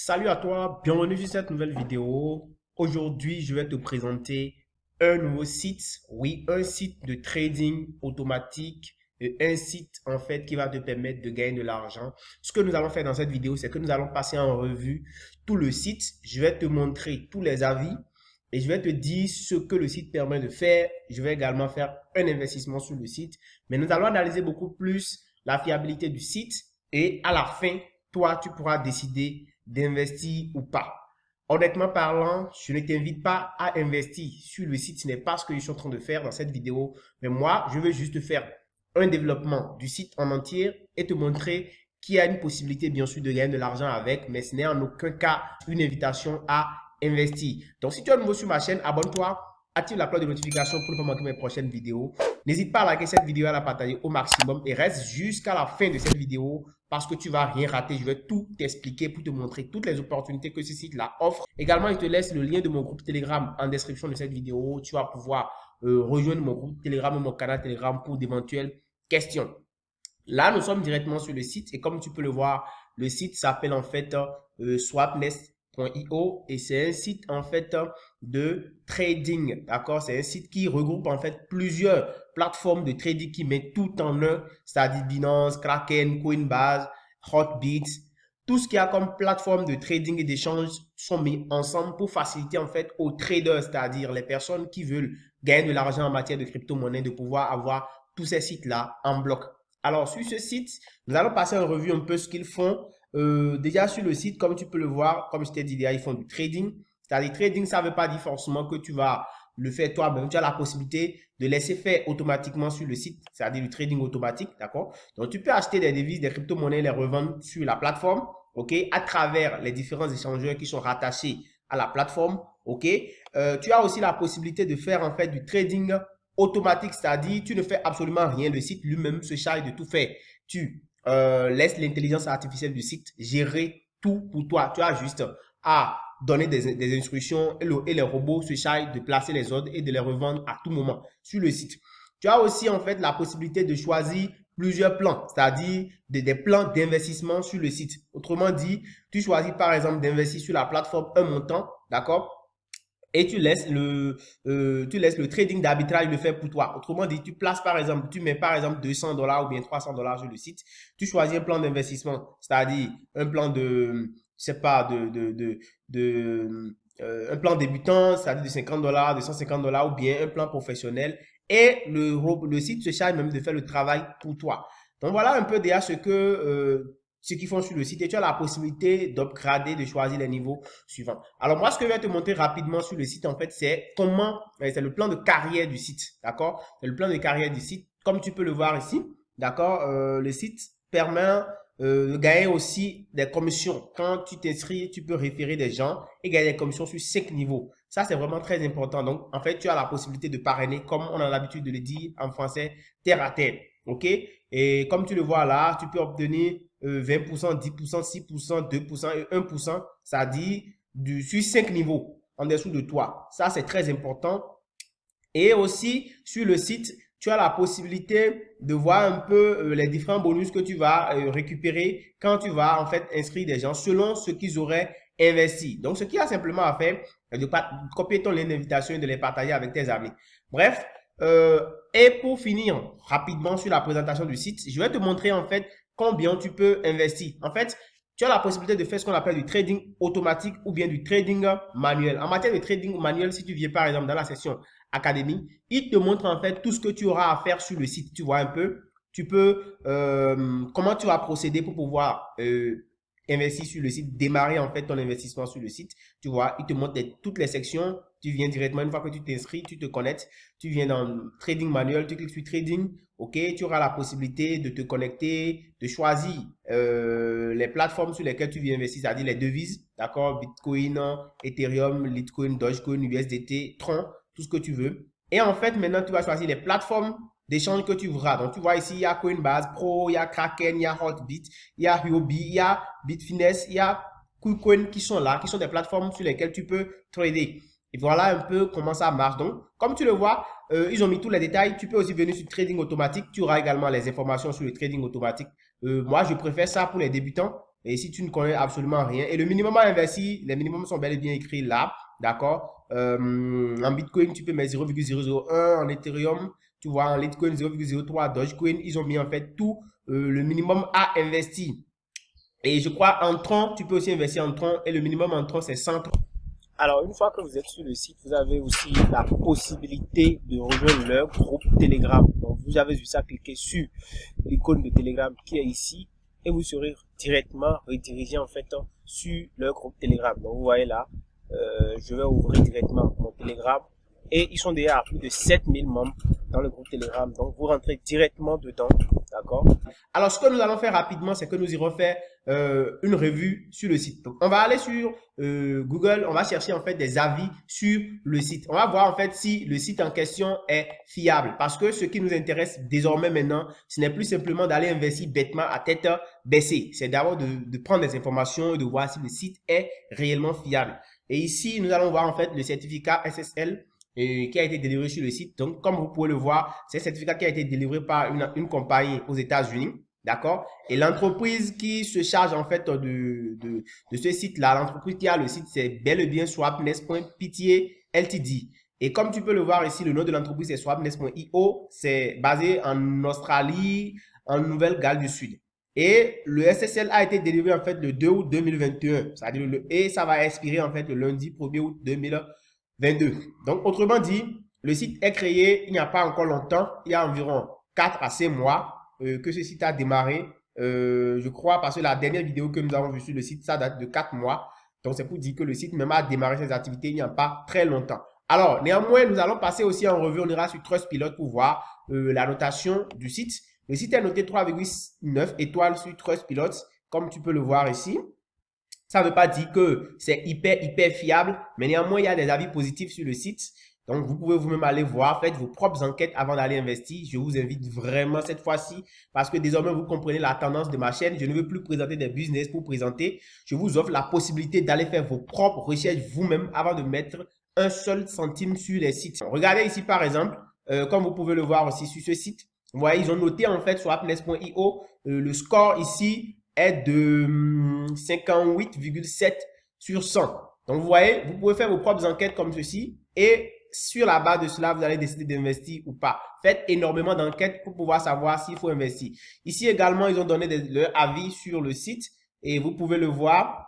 Salut à toi, bienvenue sur cette nouvelle vidéo. Aujourd'hui, je vais te présenter un nouveau site, oui, un site de trading automatique, et un site en fait qui va te permettre de gagner de l'argent. Ce que nous allons faire dans cette vidéo, c'est que nous allons passer en revue tout le site. Je vais te montrer tous les avis et je vais te dire ce que le site permet de faire. Je vais également faire un investissement sur le site, mais nous allons analyser beaucoup plus la fiabilité du site et à la fin, toi, tu pourras décider d'investir ou pas. Honnêtement parlant, je ne t'invite pas à investir sur le site. Ce n'est pas ce que je suis en train de faire dans cette vidéo. Mais moi, je veux juste faire un développement du site en entier et te montrer qu'il y a une possibilité, bien sûr, de gagner de l'argent avec, mais ce n'est en aucun cas une invitation à investir. Donc, si tu es nouveau sur ma chaîne, abonne-toi, active la cloche de notification pour ne pas manquer mes prochaines vidéos. N'hésite pas à liker cette vidéo et à la partager au maximum et reste jusqu'à la fin de cette vidéo parce que tu vas rien rater. Je vais tout t'expliquer pour te montrer toutes les opportunités que ce site-là offre. Également, je te laisse le lien de mon groupe Telegram en description de cette vidéo. Tu vas pouvoir rejoindre mon groupe Telegram ou mon canal Telegram pour d'éventuelles questions. Là, nous sommes directement sur le site et comme tu peux le voir, le site s'appelle en fait swapnest.io et c'est un site en fait de trading, d'accord? C'est un site qui regroupe en fait plusieurs plateformes de trading qui met tout en un, c'est-à-dire Binance, Kraken, Coinbase, Hotbit. Tout ce qu'il y a comme plateforme de trading et d'échange sont mis ensemble pour faciliter en fait aux traders, c'est-à-dire les personnes qui veulent gagner de l'argent en matière de crypto-monnaie, de pouvoir avoir tous ces sites-là en bloc. Alors, sur ce site, nous allons passer en revue un peu ce qu'ils font. Déjà, sur le site, comme tu peux le voir, comme je t'ai dit, déjà, ils font du trading. C'est-à-dire, trading, ça ne veut pas dire forcément que tu vas le faire toi-même. Tu as la possibilité de laisser faire automatiquement sur le site, c'est-à-dire du trading automatique, d'accord? Donc, tu peux acheter des devises, des crypto-monnaies, les revendre sur la plateforme, OK, à travers les différents échangeurs qui sont rattachés à la plateforme, OK? Tu as aussi la possibilité de faire, en fait, du trading automatique, c'est-à-dire tu ne fais absolument rien, le site lui-même se charge de tout faire. Tu laisses l'intelligence artificielle du site gérer tout pour toi. Tu as juste à donner des instructions et les robots se chargent de placer les ordres et de les revendre à tout moment sur le site. Tu as aussi en fait la possibilité de choisir plusieurs plans, c'est-à-dire des plans d'investissement sur le site. Autrement dit, tu choisis par exemple d'investir sur la plateforme un montant, d'accord? Et tu laisses le trading d'arbitrage le faire pour toi. Autrement dit, tu places par exemple, tu mets par exemple 200 $ ou bien 300 $ sur le site. Tu choisis un plan d'investissement, c'est-à-dire un plan de, je sais pas, un plan débutant, c'est-à-dire de 50 $, de 150 $ ou bien un plan professionnel. Et le site se charge même de faire le travail pour toi. Donc voilà un peu déjà ce qu'ils font sur le site et tu as la possibilité d'upgrader, de choisir les niveaux suivants. Alors moi, ce que je vais te montrer rapidement sur le site, en fait, c'est c'est le plan de carrière du site, d'accord? C'est le plan de carrière du site, comme tu peux le voir ici, d'accord? Le site permet de gagner aussi des commissions. Quand tu t'inscris, tu peux référer des gens et gagner des commissions sur 5 niveaux. Ça, c'est vraiment très important. Donc, en fait, tu as la possibilité de parrainer, comme on a l'habitude de le dire en français, terre à terre. OK? Et comme tu le vois là, tu peux obtenir 20%, 10%, 6%, 2% et 1%, c'est-à-dire sur 5 niveaux en dessous de toi. Ça, c'est très important. Et aussi, sur le site, tu as la possibilité de voir un peu les différents bonus que tu vas récupérer quand tu vas en fait inscrire des gens selon ce qu'ils auraient investi. Donc, ce qu'il y a simplement à faire, c'est de copier ton lien d'invitation et de les partager avec tes amis. Bref, et pour finir rapidement sur la présentation du site, je vais te montrer en fait combien tu peux investir. En fait, tu as la possibilité de faire ce qu'on appelle du trading automatique ou bien du trading manuel. En matière de trading manuel, si tu viens par exemple dans la section académie, il te montre en fait tout ce que tu auras à faire sur le site. Tu vois un peu, tu peux, comment tu vas procéder pour pouvoir investir sur le site, démarrer en fait ton investissement sur le site. Tu vois, il te montre toutes les sections. Tu viens directement, une fois que tu t'inscris, tu te connectes, tu viens dans Trading Manuel, tu cliques sur Trading, ok, tu auras la possibilité de te connecter, de choisir les plateformes sur lesquelles tu viens investir, c'est-à-dire les devises, d'accord, Bitcoin, Ethereum, Litecoin, Dogecoin, USDT, Tron, tout ce que tu veux. Et en fait, maintenant, tu vas choisir les plateformes d'échange que tu voudras. Donc, tu vois ici, il y a Coinbase Pro, il y a Kraken, il y a Hotbit, il y a Huobi, il y a Bitfinex, il y a KuCoin qui sont là, qui sont des plateformes sur lesquelles tu peux trader. Et voilà un peu comment ça marche. Donc, comme tu le vois, ils ont mis tous les détails. Tu peux aussi venir sur Trading Automatique. Tu auras également les informations sur le Trading Automatique. Moi, je préfère ça pour les débutants. Et si tu ne connais absolument rien, et le minimum à investir, les minimums sont bel et bien écrits là, d'accord? En Bitcoin, tu peux mettre 0,001, en Ethereum, tu vois, en Litecoin 0,03, Dogecoin, ils ont mis en fait tout le minimum à investir. Et je crois en Tron, tu peux aussi investir en Tron, et le minimum en Tron, c'est 100 Tron. Alors, une fois que vous êtes sur le site, vous avez aussi la possibilité de rejoindre leur groupe Telegram. Donc, vous avez juste à cliquer sur l'icône de Telegram qui est ici et vous serez directement redirigé en fait sur leur groupe Telegram. Donc, vous voyez là, je vais ouvrir directement mon Telegram et ils sont déjà à plus de 7000 membres dans le groupe Telegram. Donc, vous rentrez directement dedans, d'accord? Alors, ce que nous allons faire rapidement, c'est que nous irons faire une revue sur le site. Donc, on va aller sur Google, on va chercher en fait des avis sur le site. On va voir en fait si le site en question est fiable. Parce que ce qui nous intéresse désormais maintenant, ce n'est plus simplement d'aller investir bêtement à tête baissée. C'est d'abord de prendre des informations et de voir si le site est réellement fiable. Et ici, nous allons voir en fait le certificat SSL qui a été délivré sur le site. Donc, comme vous pouvez le voir, c'est un certificat qui a été délivré par une compagnie aux États-Unis. D'accord? Et l'entreprise qui se charge en fait de ce site-là, l'entreprise qui a le site, c'est bel et bien Swapnest.pta Ltd. Et comme tu peux le voir ici, le nom de l'entreprise c'est Swapnest.io. C'est basé en Australie, en Nouvelle-Galles du Sud. Et le SSL a été délivré en fait le 2 août 2021. Et ça va expirer en fait le lundi 1er août 2022. Donc, autrement dit, le site est créé il n'y a pas encore longtemps, il y a environ 4 à 6 mois que ce site a démarré, je crois, parce que la dernière vidéo que nous avons vue sur le site, ça date de 4 mois. Donc, c'est pour dire que le site même a démarré ses activités il n'y a pas très longtemps. Alors, néanmoins, nous allons passer aussi en revue, on ira sur Trustpilot pour voir la notation du site. Le site est noté 3,9 étoiles sur Trustpilot, comme tu peux le voir ici. Ça ne veut pas dire que c'est hyper fiable, mais néanmoins, il y a des avis positifs sur le site. Donc, vous pouvez vous-même aller voir, faites vos propres enquêtes avant d'aller investir. Je vous invite vraiment cette fois-ci parce que désormais, vous comprenez la tendance de ma chaîne. Je ne veux plus présenter des business pour présenter. Je vous offre la possibilité d'aller faire vos propres recherches vous-même avant de mettre un seul centime sur les sites. Regardez ici, par exemple, comme vous pouvez le voir aussi sur ce site. Vous voyez, ils ont noté en fait sur Swapnest.io, le score ici est de 58,7 sur 100. Donc, vous voyez, vous pouvez faire vos propres enquêtes comme ceci et sur la base de cela, vous allez décider d'investir ou pas. Faites énormément d'enquêtes pour pouvoir savoir s'il faut investir. Ici également, ils ont donné leur avis sur le site et vous pouvez le voir.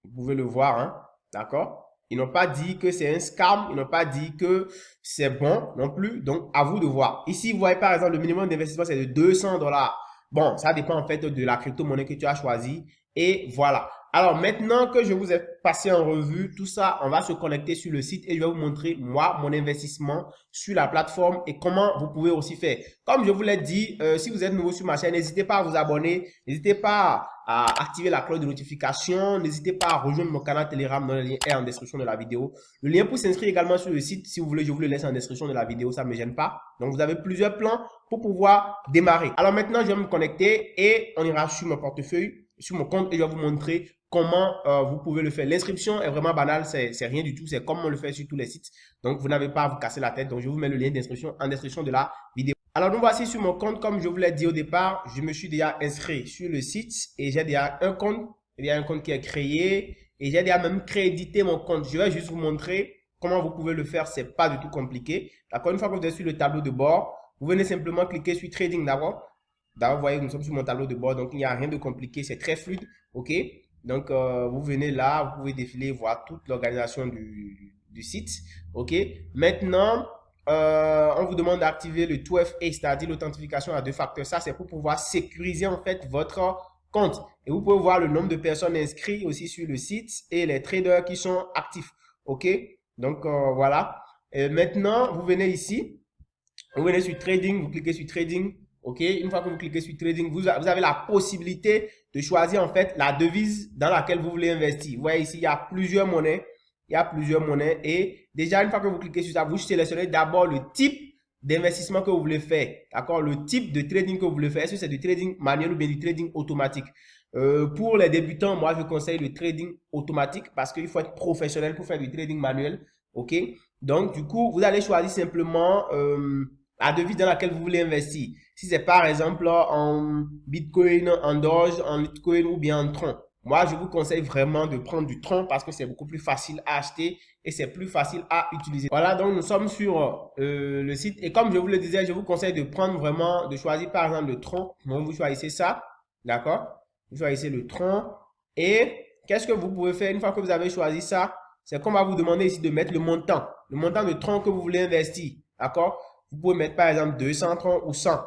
Vous pouvez le voir, hein, d'accord? Ils n'ont pas dit que c'est un scam, ils n'ont pas dit que c'est bon non plus. Donc, à vous de voir. Ici, vous voyez par exemple, le minimum d'investissement, c'est de 200 $. Bon, ça dépend en fait de la crypto-monnaie que tu as choisie. Et voilà. Alors, maintenant que je vous ai passé en revue tout ça, on va se connecter sur le site et je vais vous montrer, moi, mon investissement sur la plateforme et comment vous pouvez aussi faire. Comme je vous l'ai dit, si vous êtes nouveau sur ma chaîne, n'hésitez pas à vous abonner, n'hésitez pas à activer la cloche de notification, n'hésitez pas à rejoindre mon canal Telegram dans le lien est en description de la vidéo. Le lien pour s'inscrire également sur le site, si vous voulez, je vous le laisse en description de la vidéo, ça ne me gêne pas. Donc, vous avez plusieurs plans pour pouvoir démarrer. Alors maintenant, je vais me connecter et on ira sur mon portefeuille, sur mon compte et je vais vous montrer comment vous pouvez le faire. L'inscription est vraiment banale, c'est rien du tout, c'est comme on le fait sur tous les sites. Donc, vous n'avez pas à vous casser la tête. Donc, je vous mets le lien d'inscription en description de la vidéo. Alors, nous voici sur mon compte. Comme je vous l'ai dit au départ, je me suis déjà inscrit sur le site et j'ai déjà un compte. Il y a un compte qui est créé et j'ai déjà même crédité mon compte. Je vais juste vous montrer comment vous pouvez le faire. C'est pas du tout compliqué. D'accord, une fois que vous êtes sur le tableau de bord, vous venez simplement cliquer sur Trading d'abord. D'abord, vous voyez, nous sommes sur mon tableau de bord, donc il n'y a rien de compliqué, c'est très fluide, ok? Donc, vous venez là, vous pouvez défiler, voir toute l'organisation du site, ok? Maintenant, on vous demande d'activer le 2FA, c'est-à-dire l'authentification à 2 facteurs. Ça, c'est pour pouvoir sécuriser en fait votre compte. Et vous pouvez voir le nombre de personnes inscrites aussi sur le site et les traders qui sont actifs, ok? Donc, voilà. Et maintenant, vous venez ici, vous venez sur Trading, vous cliquez sur Trading. Ok, une fois que vous cliquez sur Trading, vous avez la possibilité de choisir en fait la devise dans laquelle vous voulez investir. Vous voyez ici, il y a plusieurs monnaies. Il y a plusieurs monnaies. Et déjà, une fois que vous cliquez sur ça, vous sélectionnez d'abord le type d'investissement que vous voulez faire. D'accord? Le type de trading que vous voulez faire. Est-ce que c'est du trading manuel ou bien du trading automatique? Pour les débutants, moi, je conseille le trading automatique parce qu'il faut être professionnel pour faire du trading manuel. Ok? Donc, du coup, vous allez choisir simplement la devise dans laquelle vous voulez investir. Si c'est par exemple en Bitcoin, en Doge, en Litecoin ou bien en Tron. Moi, je vous conseille vraiment de prendre du Tron parce que c'est beaucoup plus facile à acheter et c'est plus facile à utiliser. Voilà, donc nous sommes sur le site et comme je vous le disais, je vous conseille de prendre vraiment, de choisir par exemple le Tron. Donc, vous choisissez ça, d'accord? Vous choisissez le Tron et qu'est-ce que vous pouvez faire une fois que vous avez choisi ça? C'est qu'on va vous demander ici de mettre le montant de Tron que vous voulez investir, d'accord? Vous pouvez mettre par exemple 200 Tron ou 100.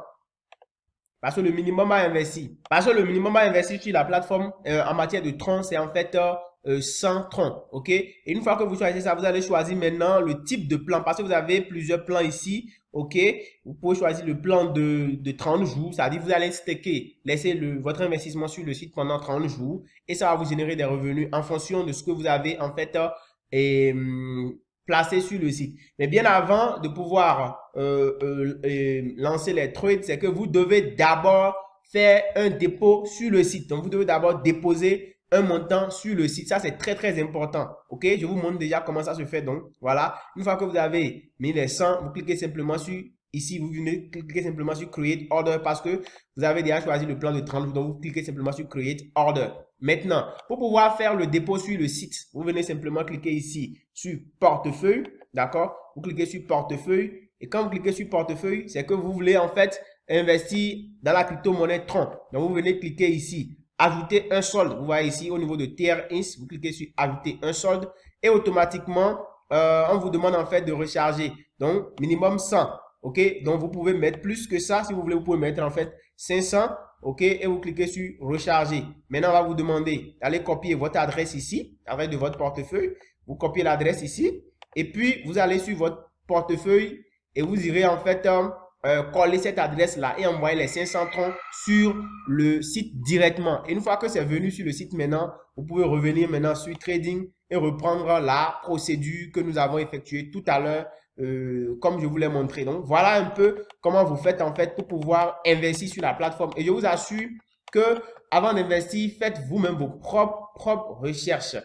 Parce que le minimum à investir. Parce que le minimum à investir sur la plateforme en matière de tronc, c'est en fait 100 troncs. OK? Et une fois que vous choisissez ça, vous allez choisir maintenant le type de plan. Parce que vous avez plusieurs plans ici. OK? Vous pouvez choisir le plan de 30 jours. C'est-à-dire vous allez stacker, laisser votre investissement sur le site pendant 30 jours. Et ça va vous générer des revenus en fonction de ce que vous avez en fait placé sur le site. Mais bien avant de pouvoir lancer les trades, c'est que vous devez d'abord faire un dépôt sur le site. Donc, vous devez d'abord déposer un montant sur le site. Ça, c'est très, très important. OK? Je vous montre déjà comment ça se fait. Donc, voilà. Une fois que vous avez mis les 100, vous cliquez simplement sur ici, vous venez cliquer simplement sur Create Order parce que vous avez déjà choisi le plan de 30 jours. Donc, vous cliquez simplement sur Create Order. Maintenant, pour pouvoir faire le dépôt sur le site, vous venez simplement cliquer ici sur Portefeuille. D'accord? Vous cliquez sur Portefeuille. Et quand vous cliquez sur Portefeuille, c'est que vous voulez en fait investir dans la crypto-monnaie Tron. Donc, vous venez cliquer ici, ajouter un solde. Vous voyez ici au niveau de TRX, vous cliquez sur ajouter un solde et automatiquement, on vous demande en fait de recharger. Donc, minimum 100. OK? Donc, vous pouvez mettre plus que ça. Si vous voulez, vous pouvez mettre en fait 500. OK? Et vous cliquez sur recharger. Maintenant, on va vous demander d'aller copier votre adresse ici, avec de votre portefeuille. Vous copiez l'adresse ici. Et puis, vous allez sur votre portefeuille et vous irez en fait coller cette adresse-là et envoyer les 500 troncs sur le site directement. Et une fois que c'est venu sur le site maintenant, vous pouvez revenir maintenant sur Trading et reprendre la procédure que nous avons effectuée tout à l'heure comme je vous l'ai montré. Donc, voilà un peu comment vous faites en fait pour pouvoir investir sur la plateforme. Et je vous assure que avant d'investir, faites vous-même vos propres recherches.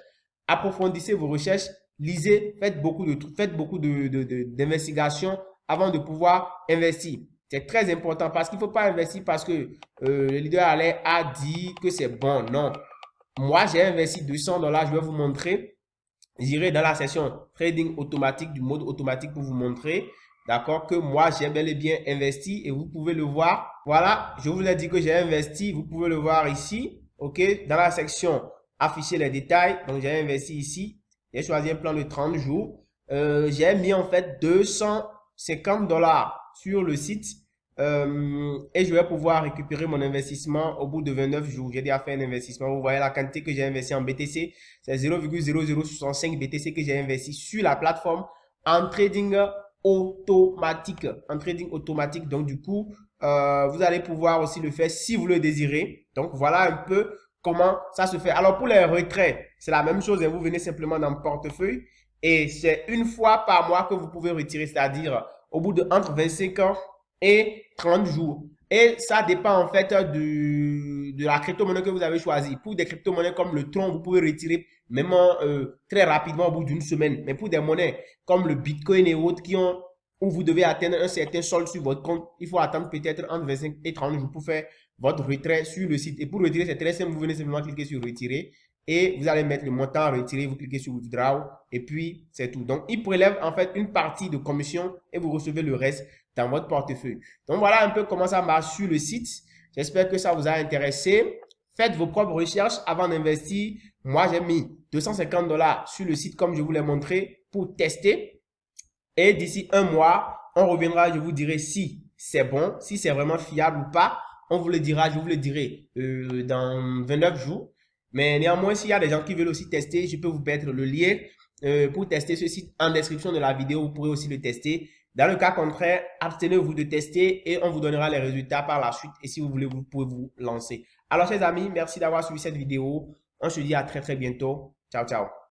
Approfondissez vos recherches, lisez, faites beaucoup d'investigations avant de pouvoir investir. C'est très important parce qu'il ne faut pas investir parce que le leader a dit que c'est bon. Non. Moi, j'ai investi 200 $. Je vais vous montrer. J'irai dans la section trading automatique du mode automatique pour vous montrer, d'accord, que moi, j'ai bel et bien investi et vous pouvez le voir. Voilà, je vous ai dit que j'ai investi. Vous pouvez le voir ici, OK, dans la section afficher les détails. Donc, j'ai investi ici. J'ai choisi un plan de 30 jours. J'ai mis en fait 250 $ sur le site et je vais pouvoir récupérer mon investissement au bout de 29 jours. J'ai déjà fait un investissement. Vous voyez la quantité que j'ai investi en BTC. C'est 0,0065 BTC que j'ai investi sur la plateforme en trading automatique. En trading automatique. Donc, du coup, vous allez pouvoir aussi le faire si vous le désirez. Donc, voilà un peu comment ça se fait. Alors, pour les retraits, c'est la même chose. Vous venez simplement dans le portefeuille et c'est une fois par mois que vous pouvez retirer, c'est-à-dire au bout de entre 25 ans et 30 jours. Et ça dépend en fait de la crypto-monnaie que vous avez choisi. Pour des crypto-monnaies comme le Tron, vous pouvez retirer même très rapidement au bout d'une semaine. Mais pour des monnaies comme le Bitcoin et autres où vous devez atteindre un certain solde sur votre compte, il faut attendre peut-être entre 25 et 30 jours pour faire votre retrait sur le site. Et pour retirer, c'est très simple. Vous venez simplement cliquer sur retirer et vous allez mettre le montant à retirer. Vous cliquez sur withdraw et puis c'est tout. Donc, il prélève en fait une partie de commission et vous recevez le reste dans votre portefeuille. Donc, voilà un peu comment ça marche sur le site. J'espère que ça vous a intéressé. Faites vos propres recherches avant d'investir. Moi, j'ai mis 250 $ sur le site comme je vous l'ai montré pour tester. Et d'ici un mois, on reviendra, je vous dirai si c'est bon, si c'est vraiment fiable ou pas. On vous le dira, je vous le dirai dans 29 jours. Mais néanmoins, s'il y a des gens qui veulent aussi tester, je peux vous mettre le lien pour tester ce site en description de la vidéo. Vous pourrez aussi le tester. Dans le cas contraire, abstenez-vous de tester et on vous donnera les résultats par la suite. Et si vous voulez, vous pouvez vous lancer. Alors, chers amis, merci d'avoir suivi cette vidéo. On se dit à très, très bientôt. Ciao, ciao.